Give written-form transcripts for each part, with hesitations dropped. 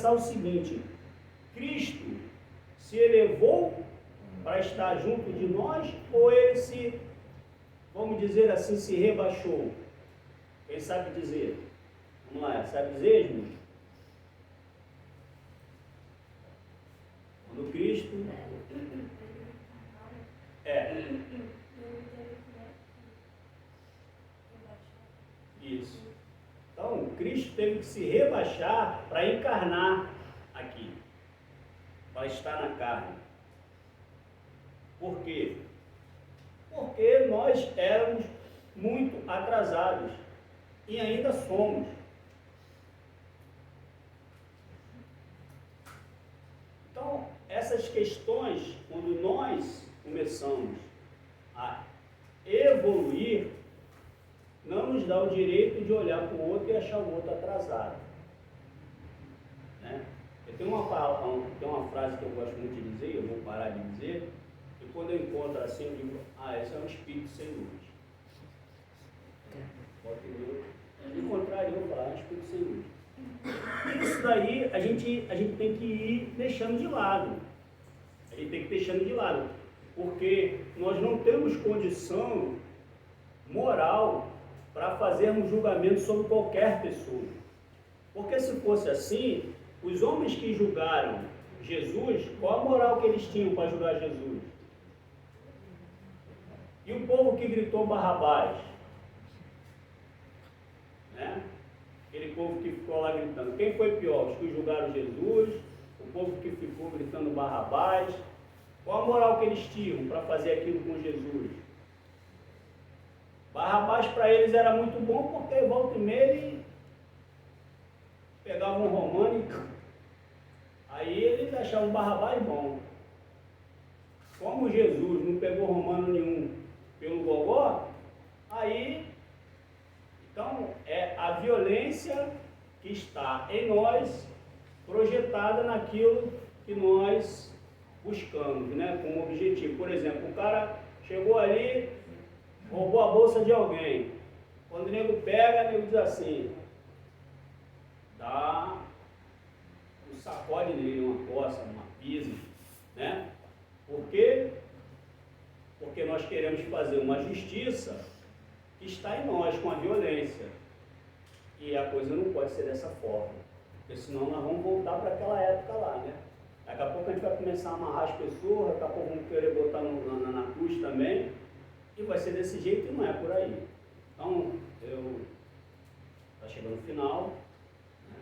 pensar o seguinte: Cristo se elevou para estar junto de nós, ou ele se, vamos dizer assim, se rebaixou? Quem sabe dizer? Vamos lá, sabe dizer, irmãos? Quando Cristo isso. Então, Cristo teve que se rebaixar para encarnar aqui, para estar na carne. Por quê? Porque nós éramos muito atrasados e ainda somos. Então, essas questões, quando nós começamos a evoluir, não nos dá o direito de olhar para o outro e achar o outro atrasado. Né? Tem uma frase que eu gosto muito de dizer, eu vou parar de dizer, e quando eu encontro assim, eu digo, esse é um espírito sem luz. Do contrário, eu vou falar, é um espírito sem luz. Isso daí a gente tem que ir deixando de lado. A gente tem que ir deixando de lado. Porque nós não temos condição moral para fazermos julgamento sobre qualquer pessoa. Porque se fosse assim, os homens que julgaram Jesus, qual a moral que eles tinham para julgar Jesus? E o povo que gritou Barrabás? Né? Aquele povo que ficou lá gritando. Quem foi pior? Os que julgaram Jesus, o povo que ficou gritando Barrabás? Qual a moral que eles tinham para fazer aquilo com Jesus? Barrabás para eles era muito bom porque volta e meia ele pegava um romano e aí eles achavam Barrabás bom. Como Jesus não pegou romano nenhum pelo gogó, aí então é a violência que está em nós projetada naquilo que nós buscamos, né, como objetivo. Por exemplo, o cara chegou ali, roubou a bolsa de alguém. Quando o nego pega, o nego diz assim, dá um sacode nele, uma coça, uma pisa, né? Por quê? Porque nós queremos fazer uma justiça que está em nós, com a violência. E a coisa não pode ser dessa forma, porque senão nós vamos voltar para aquela época lá, né? Daqui a pouco a gente vai começar a amarrar as pessoas, daqui a pouco vamos querer botar na cruz também, e vai ser desse jeito e não é por aí. Então, está chegando o final, né?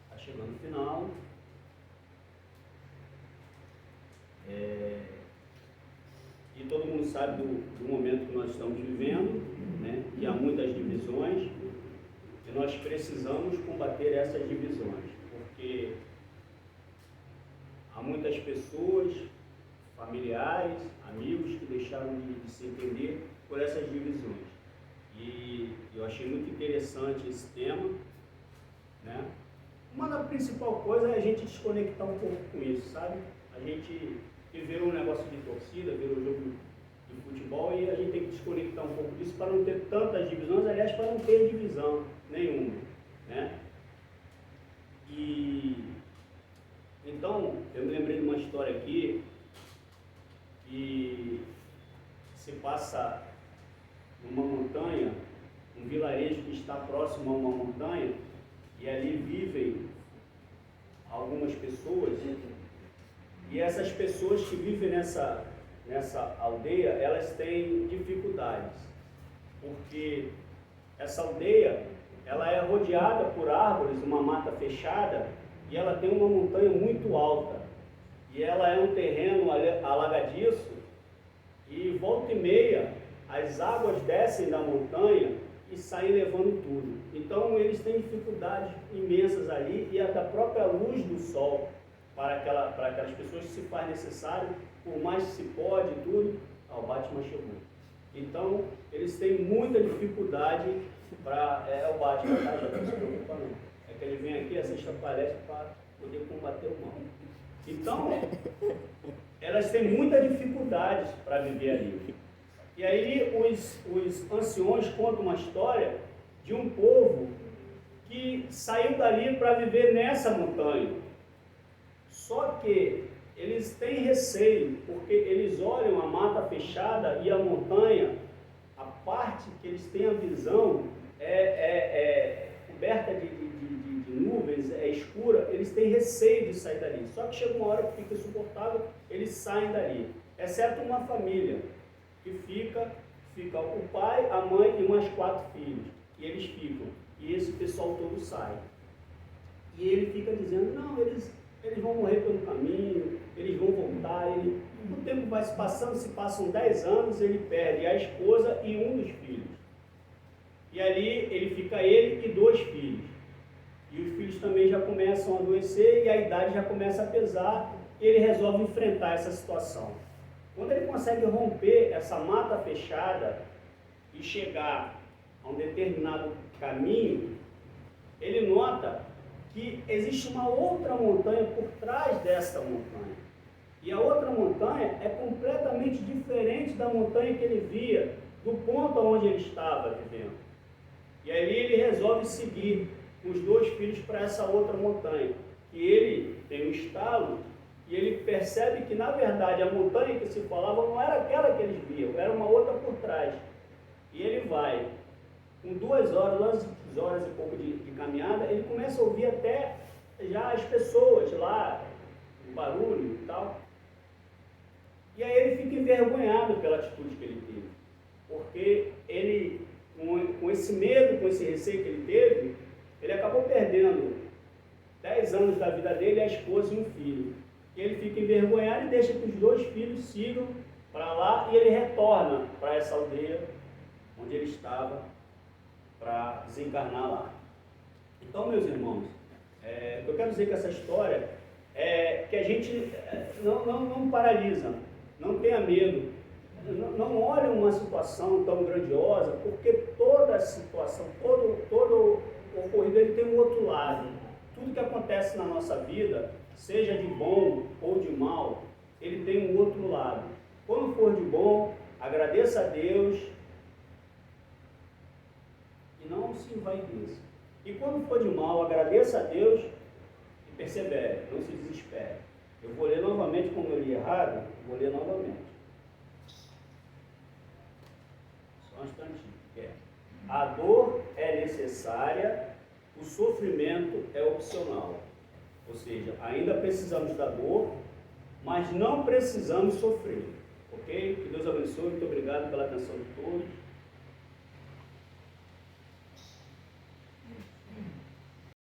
Está chegando o final. E todo mundo sabe do momento que nós estamos vivendo, né? Que há muitas divisões, e nós precisamos combater essas divisões, porque há muitas pessoas, familiares, amigos, que deixaram de se entender por essas divisões. E eu achei muito interessante esse tema, né? Uma das principais coisas é a gente desconectar um pouco com isso, sabe? A gente virou um negócio de torcida, virou um jogo de futebol, e a gente tem que desconectar um pouco disso para não ter tantas divisões, aliás, para não ter divisão nenhuma, né? E então, eu me lembrei de uma história aqui, que se passa numa montanha, um vilarejo que está próximo a uma montanha, e ali vivem algumas pessoas, e essas pessoas que vivem nessa aldeia, elas têm dificuldades, porque essa aldeia, ela é rodeada por árvores, uma mata fechada, e ela tem uma montanha muito alta, e ela é um terreno alagadiço, e volta e meia, as águas descem da montanha e saem levando tudo. Então eles têm dificuldades imensas ali, e a da própria luz do sol, para aquelas pessoas que se faz necessário, por mais que se pode e tudo, o Batman chegou. Então, eles têm muita dificuldade para... o Batman, tá? Já não se preocupa não. É que ele vem aqui, assiste a palestra para poder combater o mal. Então, elas têm muita dificuldade para viver ali. E aí, anciões contam uma história de um povo que saiu dali para viver nessa montanha. Só que eles têm receio, porque eles olham a mata fechada e a montanha, a parte que eles têm a visão é coberta de nuvens, é escura, eles têm receio de sair dali. Só que chega uma hora que fica insuportável, eles saem dali. Exceto uma família, que fica o pai, a mãe e mais 4 filhos. E eles ficam. E esse pessoal todo sai. E ele fica dizendo, não, eles vão morrer pelo caminho, eles vão voltar. O tempo vai se passando, se passam 10 anos, ele perde a esposa e um dos filhos. E ali ele fica ele e 2 filhos. E os filhos também já começam a adoecer e a idade já começa a pesar. E ele resolve enfrentar essa situação. Quando ele consegue romper essa mata fechada e chegar a um determinado caminho, ele nota que existe uma outra montanha por trás desta montanha. E a outra montanha é completamente diferente da montanha que ele via, do ponto onde ele estava vivendo. E ali ele resolve seguir com os 2 filhos para essa outra montanha. E ele tem um estalo e ele percebe que, na verdade, a montanha que se falava não era aquela que eles viam, era uma outra por trás. E ele vai, com 2 horas e pouco de caminhada, ele começa a ouvir até já as pessoas lá, o barulho e tal. E aí ele fica envergonhado pela atitude que ele teve. Porque ele, com esse medo, com esse receio que ele teve, ele acabou perdendo 10 anos da vida dele, a esposa e um filho. E ele fica envergonhado e deixa que os 2 filhos sigam para lá e ele retorna para essa aldeia onde ele estava para desencarnar lá. Então, meus irmãos, eu quero dizer que essa história é que a gente não paralisa, não tenha medo, não olhe uma situação tão grandiosa, porque toda situação, todo ocorrido, ele tem um outro lado. Tudo que acontece na nossa vida, seja de bom ou de mal, ele tem um outro lado. Quando for de bom, agradeça a Deus e não se envaideça. E quando for de mal, agradeça a Deus e persevere, não se desespere. Eu vou ler novamente, como eu li errado, vou ler novamente. Só um instantinho. A dor é necessária, o sofrimento é opcional. Ou seja, ainda precisamos da dor, mas não precisamos sofrer. Ok? Que Deus abençoe. Muito obrigado pela atenção de todos.